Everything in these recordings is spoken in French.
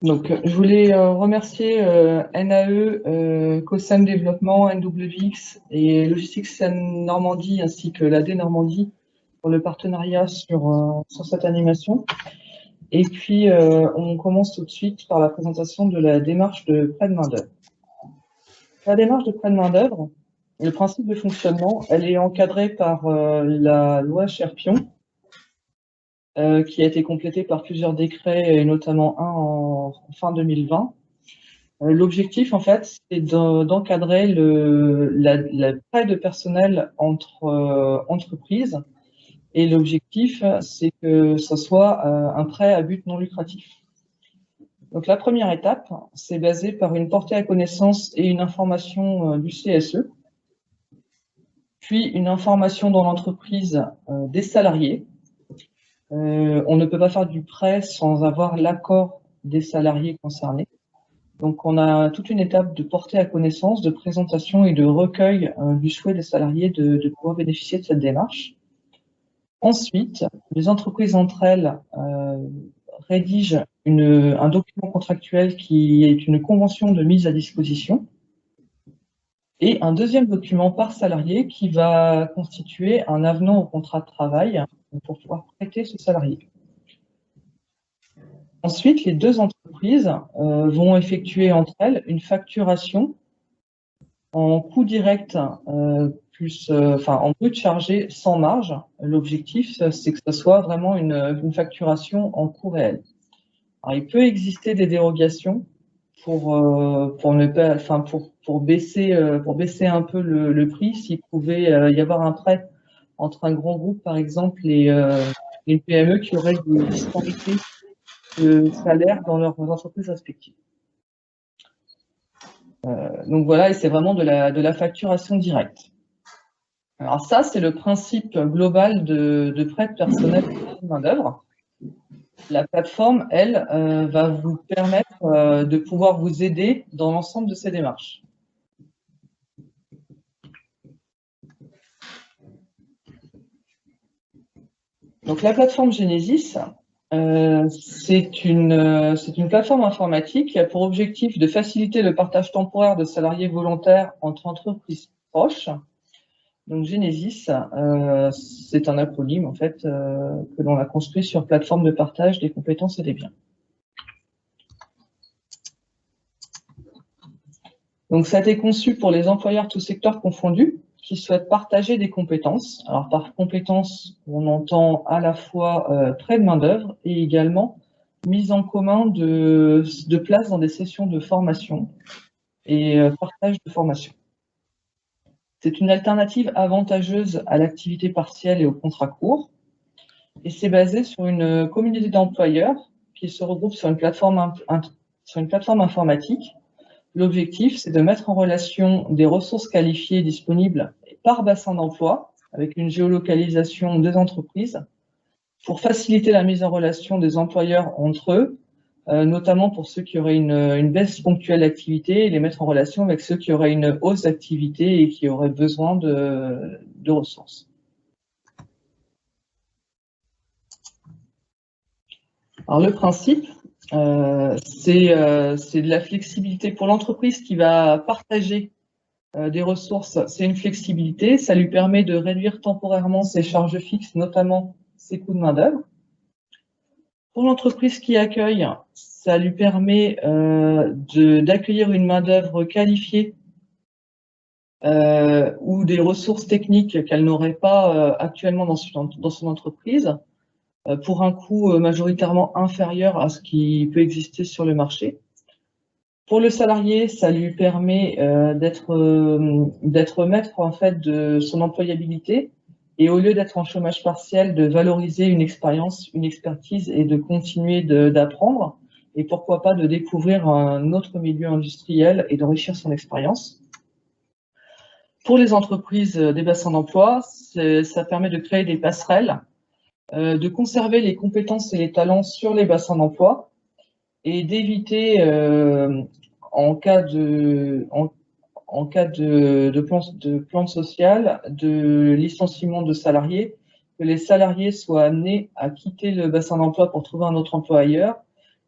Donc, je voulais remercier NAE, COSEM Développement, NWX et Logistics Normandie ainsi que l'AD Normandie pour le partenariat sur cette animation. Et puis, on commence tout de suite par la présentation de la démarche de prêt de main-d'œuvre. La démarche de prêt de main-d'œuvre, le principe de fonctionnement, elle est encadrée par la loi Cherpion, qui a été complétée par plusieurs décrets, et notamment un en fin 2020. L'objectif, en fait, c'est d'encadrer la prêt de personnel entre entreprises. Et l'objectif, c'est que ce soit un prêt à but non lucratif. Donc, la première étape, c'est basé par une portée à connaissance et une information du CSE, puis une information dans l'entreprise des salariés. On ne peut pas faire du prêt sans avoir l'accord des salariés concernés. Donc, on a toute une étape de portée à connaissance, de présentation et de recueil du souhait des salariés de pouvoir bénéficier de cette démarche. Ensuite, les entreprises entre elles rédigent un document contractuel qui est une convention de mise à disposition et un deuxième document par salarié qui va constituer un avenant au contrat de travail pour pouvoir prêter ce salarié. Ensuite, les deux entreprises vont effectuer entre elles une facturation en coût direct en brut chargé sans marge. L'objectif, c'est que ce soit vraiment une facturation en coût réel. Alors, il peut exister des dérogations pour baisser un peu le prix s'il pouvait y avoir un prêt entre un grand groupe, par exemple, et une PME qui aurait des disparités de salaire dans leurs entreprises respectives. Donc voilà, et c'est vraiment de la facturation directe. Alors ça, c'est le principe global de prêt de personnel de main-d'œuvre. La plateforme, elle, va vous permettre de pouvoir vous aider dans l'ensemble de ces démarches. Donc la plateforme Genesis, c'est une plateforme informatique qui a pour objectif de faciliter le partage temporaire de salariés volontaires entre entreprises proches. Donc Genesis, c'est un acronyme en fait que l'on a construit sur plateforme de partage des compétences et des biens. Donc ça a été conçu pour les employeurs tous secteurs confondus qui souhaitent partager des compétences. Alors par compétences, on entend à la fois prêt de main-d'œuvre et également mise en commun de places dans des sessions de formation et partage de formation. C'est une alternative avantageuse à l'activité partielle et au contrat court. Et c'est basé sur une communauté d'employeurs qui se regroupe sur une plateforme informatique. L'objectif, c'est de mettre en relation des ressources qualifiées disponibles par bassin d'emploi avec une géolocalisation des entreprises pour faciliter la mise en relation des employeurs entre eux, notamment pour ceux qui auraient une baisse ponctuelle d'activité et les mettre en relation avec ceux qui auraient une hausse d'activité et qui auraient besoin de ressources. Alors le principe, c'est de la flexibilité pour l'entreprise qui va partager des ressources. C'est une flexibilité, ça lui permet de réduire temporairement ses charges fixes, notamment ses coûts de main-d'œuvre. Pour l'entreprise qui accueille, ça lui permet d'accueillir une main-d'œuvre qualifiée ou des ressources techniques qu'elle n'aurait pas actuellement dans son entreprise pour un coût majoritairement inférieur à ce qui peut exister sur le marché. Pour le salarié, ça lui permet d'être maître en fait de son employabilité et au lieu d'être en chômage partiel, de valoriser une expérience, une expertise et de continuer d'apprendre et pourquoi pas de découvrir un autre milieu industriel et d'enrichir son expérience. Pour les entreprises des bassins d'emploi, ça permet de créer des passerelles, de conserver les compétences et les talents sur les bassins d'emploi et d'éviter en cas de plan social, de licenciement de salariés, que les salariés soient amenés à quitter le bassin d'emploi pour trouver un autre emploi ailleurs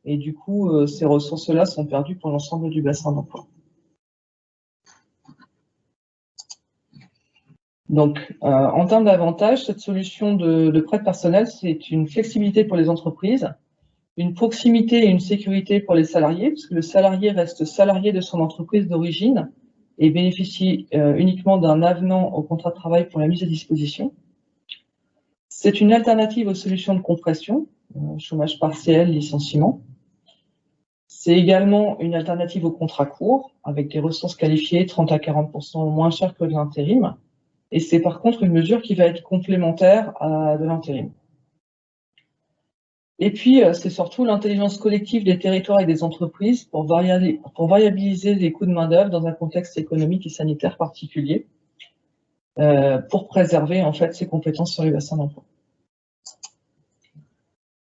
et du coup, ces ressources-là sont perdues pour l'ensemble du bassin d'emploi. Donc, en termes d'avantages, cette solution de prêt personnel, c'est une flexibilité pour les entreprises, une proximité et une sécurité pour les salariés, parce que le salarié reste salarié de son entreprise d'origine et bénéficie uniquement d'un avenant au contrat de travail pour la mise à disposition. C'est une alternative aux solutions de compression, chômage partiel, licenciement. C'est également une alternative aux contrats courts, avec des ressources qualifiées 30 à 40% moins chères que de l'intérim. Et c'est par contre une mesure qui va être complémentaire à de l'intérim. Et puis, c'est surtout l'intelligence collective des territoires et des entreprises pour variabiliser les coûts de main-d'œuvre dans un contexte économique et sanitaire particulier, pour préserver en fait ses compétences sur les bassins d'emploi.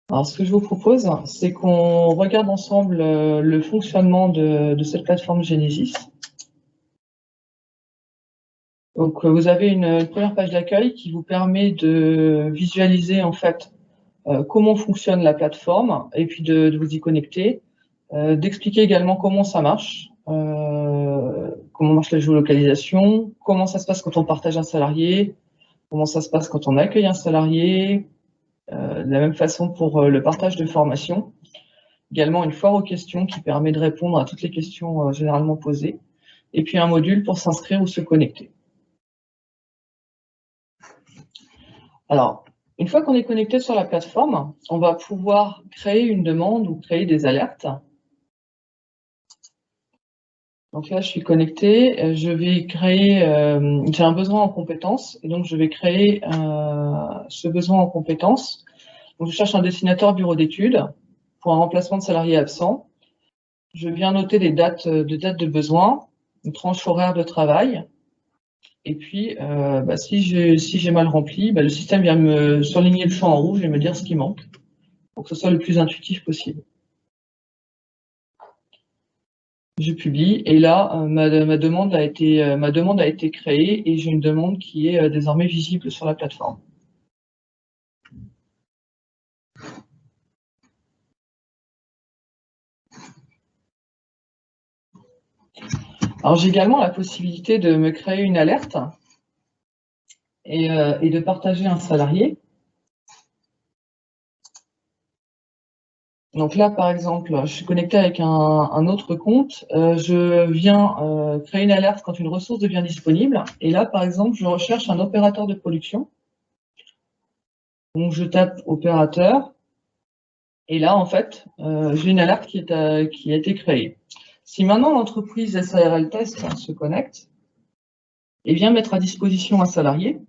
Alors, ce que je vous propose, c'est qu'on regarde ensemble le fonctionnement de cette plateforme Genesis. Donc, vous avez une première page d'accueil qui vous permet de visualiser en fait comment fonctionne la plateforme et puis de vous y connecter, d'expliquer également comment ça marche, comment marche la géolocalisation, comment ça se passe quand on partage un salarié, comment ça se passe quand on accueille un salarié, de la même façon pour le partage de formation. Également une foire aux questions qui permet de répondre à toutes les questions généralement posées, et puis un module pour s'inscrire ou se connecter. Alors, une fois qu'on est connecté sur la plateforme, on va pouvoir créer une demande ou créer des alertes. Donc là, je suis connectée, je vais créer, j'ai un besoin en compétences, et donc je vais créer ce besoin en compétences. Donc je cherche un dessinateur bureau d'études pour un remplacement de salarié absent. Je viens noter les dates de besoin, une tranche horaire de travail. Et puis, si j'ai mal rempli, le système vient me surligner le champ en rouge et me dire ce qui manque, pour que ce soit le plus intuitif possible. Je publie, et là, ma demande a été créée, et j'ai une demande qui est désormais visible sur la plateforme. Alors, j'ai également la possibilité de me créer une alerte et de partager un salarié. Donc là, par exemple, je suis connecté avec un autre compte. Je viens créer une alerte quand une ressource devient disponible. Et là, par exemple, je recherche un opérateur de production. Donc, je tape opérateur. Et là, en fait, j'ai une alerte qui a été créée. Si maintenant l'entreprise SARL Test se connecte et vient mettre à disposition un salarié,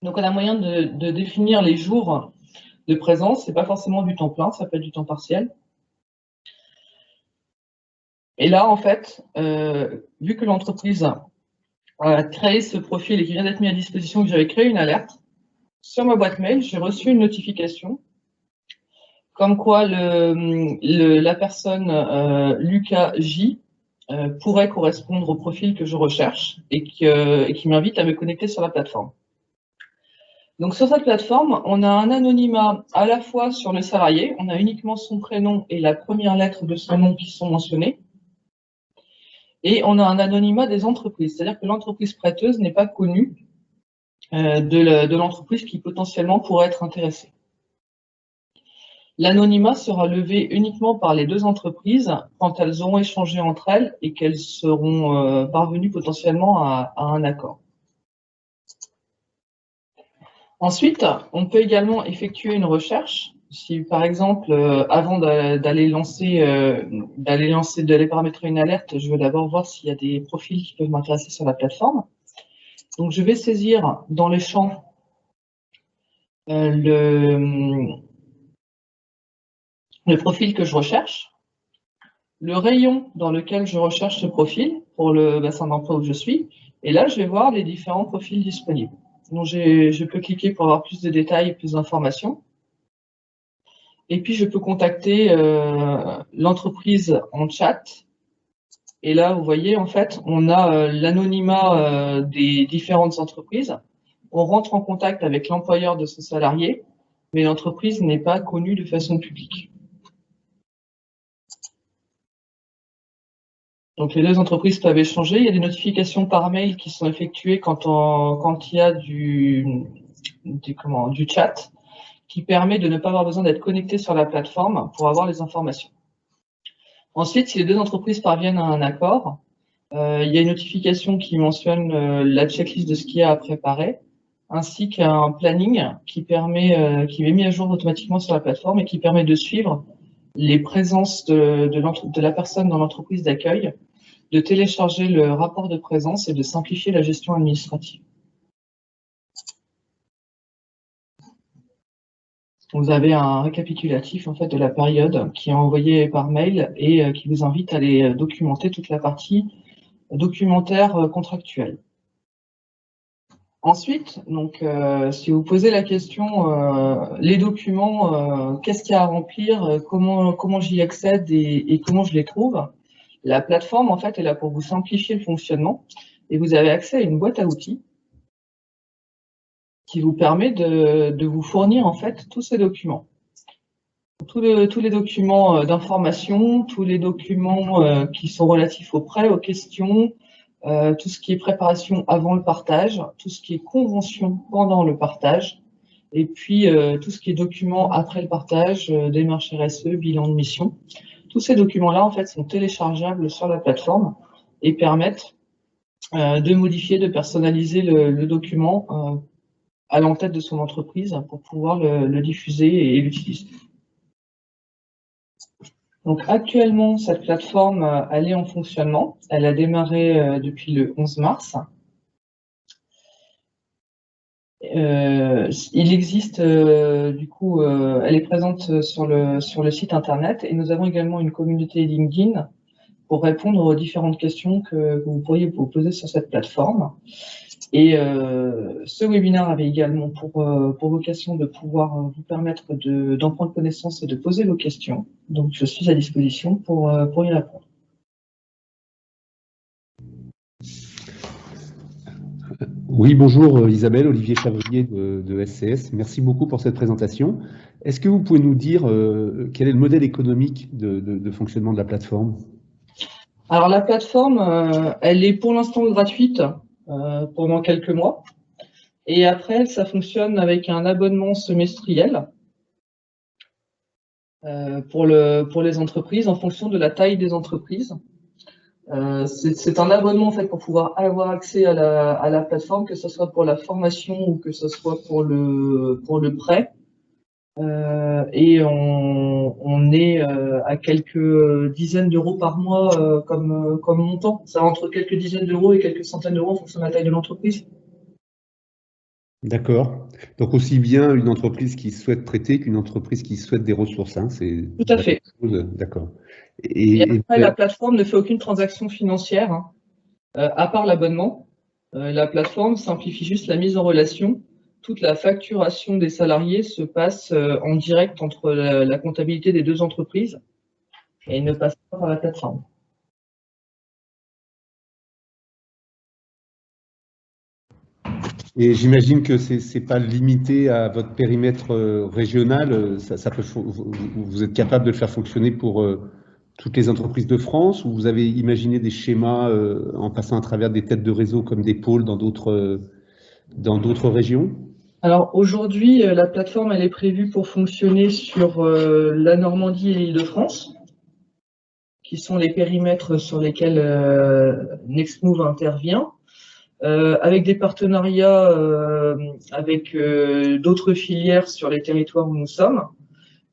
donc on a moyen de définir les jours de présence. C'est pas forcément du temps plein, ça peut être du temps partiel. Et là, en fait, vu que l'entreprise a créé ce profil et qui vient d'être mis à disposition, que j'avais créé une alerte, sur ma boîte mail, j'ai reçu une notification comme quoi la personne Lucas J pourrait correspondre au profil que je recherche et qui m'invite à me connecter sur la plateforme. Donc sur cette plateforme, on a un anonymat à la fois sur le salarié, on a uniquement son prénom et la première lettre de son nom qui sont mentionnées, et on a un anonymat des entreprises, c'est-à-dire que l'entreprise prêteuse n'est pas connue de l'entreprise qui potentiellement pourrait être intéressée. L'anonymat sera levé uniquement par les deux entreprises quand elles auront échangé entre elles et qu'elles seront parvenues potentiellement à un accord. Ensuite, on peut également effectuer une recherche. Si par exemple, avant d'aller paramétrer une alerte, je veux d'abord voir s'il y a des profils qui peuvent m'intéresser sur la plateforme. Donc je vais saisir dans les champs le profil que je recherche. le rayon dans lequel je recherche ce profil pour le bassin d'emploi où je suis. Et là, je vais voir les différents profils disponibles. Donc, je peux cliquer pour avoir plus de détails et plus d'informations. Et puis, je peux contacter l'entreprise en chat. Et là, vous voyez, en fait, on a l'anonymat des différentes entreprises. On rentre en contact avec l'employeur de ce salarié, mais l'entreprise n'est pas connue de façon publique. Donc, les deux entreprises peuvent échanger. Il y a des notifications par mail qui sont effectuées quand il y a du chat, qui permet de ne pas avoir besoin d'être connecté sur la plateforme pour avoir les informations. Ensuite, si les deux entreprises parviennent à un accord, il y a une notification qui mentionne la checklist de ce qu'il y a à préparer, ainsi qu'un planning qui est mis à jour automatiquement sur la plateforme et qui permet de suivre les présences de la personne dans l'entreprise d'accueil, de télécharger le rapport de présence et de simplifier la gestion administrative. Vous avez un récapitulatif en fait de la période qui est envoyé par mail et qui vous invite à aller documenter toute la partie documentaire contractuel. Ensuite, donc, si vous posez la question, les documents, qu'est-ce qu'il y a à remplir, comment j'y accède et comment je les trouve, la plateforme, en fait, est là pour vous simplifier le fonctionnement et vous avez accès à une boîte à outils qui vous permet de vous fournir, en fait, tous ces documents. Tous les documents d'information, tous les documents qui sont relatifs aux prêts, aux questions, tout ce qui est préparation avant le partage, tout ce qui est convention pendant le partage, et puis tout ce qui est documents après le partage, démarche RSE, bilan de mission. Tous ces documents-là, en fait, sont téléchargeables sur la plateforme et permettent de modifier, de personnaliser le document à l'entête de son entreprise pour pouvoir le diffuser et l'utiliser. Donc actuellement, cette plateforme, elle est en fonctionnement. Elle a démarré depuis le 11 mars. Il existe, du coup, elle est présente sur le site internet et nous avons également une communauté LinkedIn pour répondre aux différentes questions que vous pourriez vous poser sur cette plateforme. Et ce webinaire avait également pour vocation de pouvoir vous permettre d'en prendre connaissance et de poser vos questions. Donc, je suis à disposition pour y répondre. Oui, bonjour Isabelle, Olivier Chavrier de SCS. Merci beaucoup pour cette présentation. Est-ce que vous pouvez nous dire quel est le modèle économique de fonctionnement de la plateforme? Alors, la plateforme, elle est pour l'instant gratuite pendant quelques mois. Et après, ça fonctionne avec un abonnement semestriel pour les entreprises en fonction de la taille des entreprises. C'est un abonnement en fait pour pouvoir avoir accès à la plateforme, que ce soit pour la formation ou que ce soit pour le prêt. Et on est à quelques dizaines d'euros par mois comme montant. Ça va entre quelques dizaines d'euros et quelques centaines d'euros en fonction de la taille de l'entreprise. D'accord. Donc aussi bien une entreprise qui souhaite prêter qu'une entreprise qui souhaite des ressources, hein, c'est Tout à fait. D'accord. Et après, la plateforme ne fait aucune transaction financière, hein, à part l'abonnement. La plateforme simplifie juste la mise en relation. Toute la facturation des salariés se passe en direct entre la comptabilité des deux entreprises et ne passe pas par la plateforme. Et j'imagine que c'est pas limité à votre périmètre régional. Vous êtes capable de le faire fonctionner pour toutes les entreprises de France, ou vous avez imaginé des schémas en passant à travers des têtes de réseau comme des pôles dans d'autres régions? Alors aujourd'hui, la plateforme elle est prévue pour fonctionner sur la Normandie et l'Île-de-France, qui sont les périmètres sur lesquels Nextmove intervient. Avec des partenariats avec d'autres filières sur les territoires où nous sommes.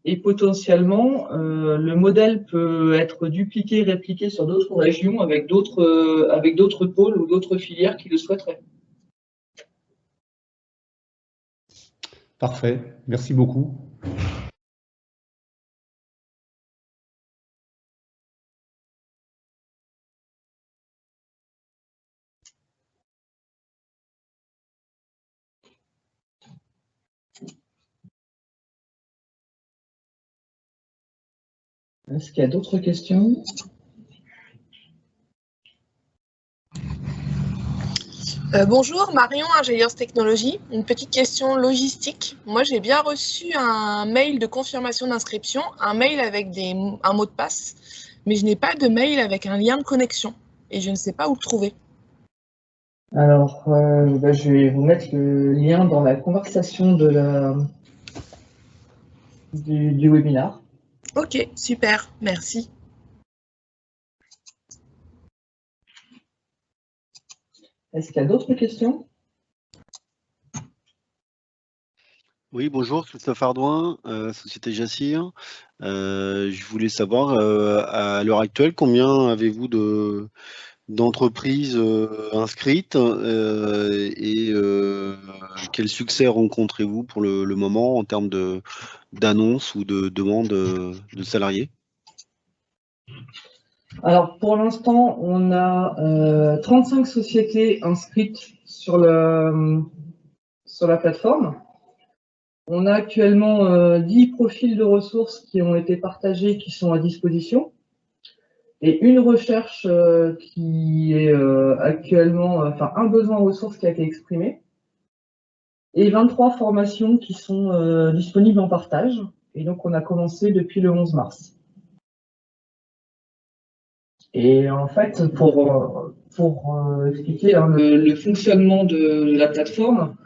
Et potentiellement, le modèle peut être dupliqué, répliqué sur d'autres régions avec d'autres pôles ou d'autres filières qui le souhaiteraient. Parfait, merci beaucoup. Est-ce qu'il y a d'autres questions? Bonjour, Marion, ingénieure technologie. Une petite question logistique. Moi, j'ai bien reçu un mail de confirmation d'inscription, un mail avec un mot de passe, mais je n'ai pas de mail avec un lien de connexion et je ne sais pas où le trouver. Alors, je vais vous mettre le lien dans la conversation du webinaire. Ok, super, merci. Est-ce qu'il y a d'autres questions? Oui, bonjour, Christophe Ardouin, Société Jacir. Je voulais savoir, à l'heure actuelle, combien avez-vous d'entreprises inscrites et quel succès rencontrez-vous pour le moment en termes d'annonces ou de demandes de salariés? Alors, pour l'instant, on a 35 sociétés inscrites sur la plateforme. On a actuellement 10 profils de ressources qui ont été partagés, qui sont à disposition. Et une recherche qui est actuellement, enfin un besoin en ressources qui a été exprimé. Et 23 formations qui sont disponibles en partage. Et donc, on a commencé depuis le 11 mars. Et en fait, pour expliquer le fonctionnement de la plateforme,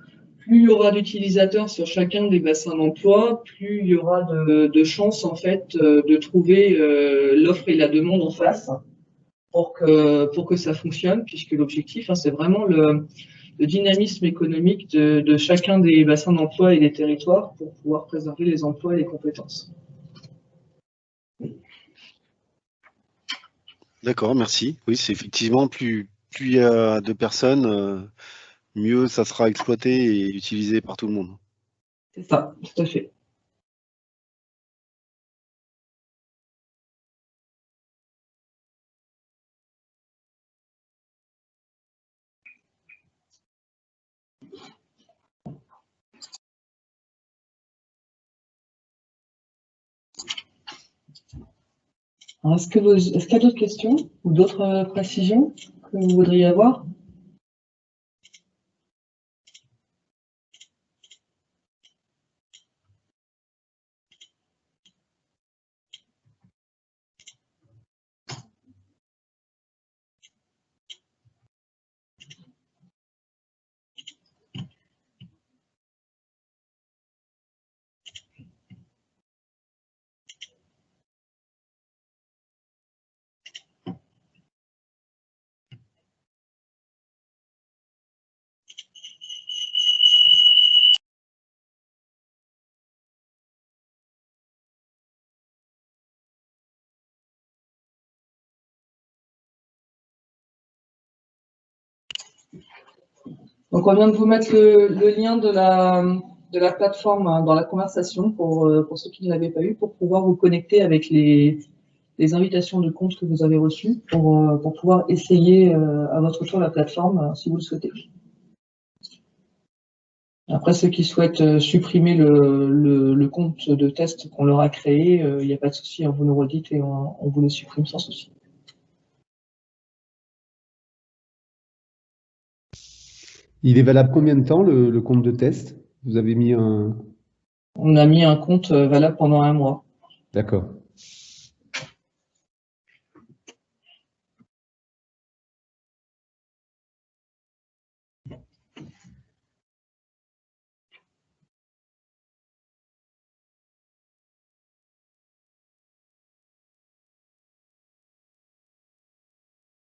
plus il y aura d'utilisateurs sur chacun des bassins d'emploi, plus il y aura de chances en fait de trouver l'offre et la demande en face pour que ça fonctionne, puisque l'objectif, c'est vraiment le dynamisme économique de chacun des bassins d'emploi et des territoires pour pouvoir préserver les emplois et les compétences. D'accord, merci. Oui, c'est effectivement, plus il y a de personnes, mieux ça sera exploité et utilisé par tout le monde. C'est ça, tout à fait. Est-ce qu'il y a d'autres questions ou d'autres précisions que vous voudriez avoir? Donc, on vient de vous mettre le lien de la plateforme dans la conversation pour ceux qui ne l'avaient pas eu, pour pouvoir vous connecter avec les invitations de compte que vous avez reçues pour pouvoir essayer à votre tour la plateforme si vous le souhaitez. Après, ceux qui souhaitent supprimer le compte de test qu'on leur a créé, il n'y a pas de souci, vous nous redites et on vous le supprime sans souci. Il est valable combien de temps, le compte de test? Vous avez mis un... On a mis un compte valable pendant 1 mois. D'accord.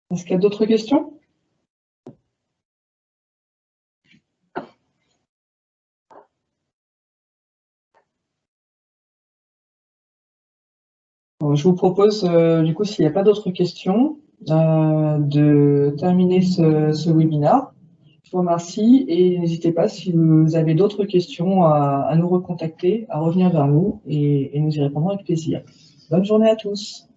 Est-ce qu'il y a d'autres questions? Je vous propose, du coup, s'il n'y a pas d'autres questions, de terminer ce webinaire. Je vous remercie et n'hésitez pas, si vous avez d'autres questions, à nous recontacter, à revenir vers nous et nous y répondrons avec plaisir. Bonne journée à tous.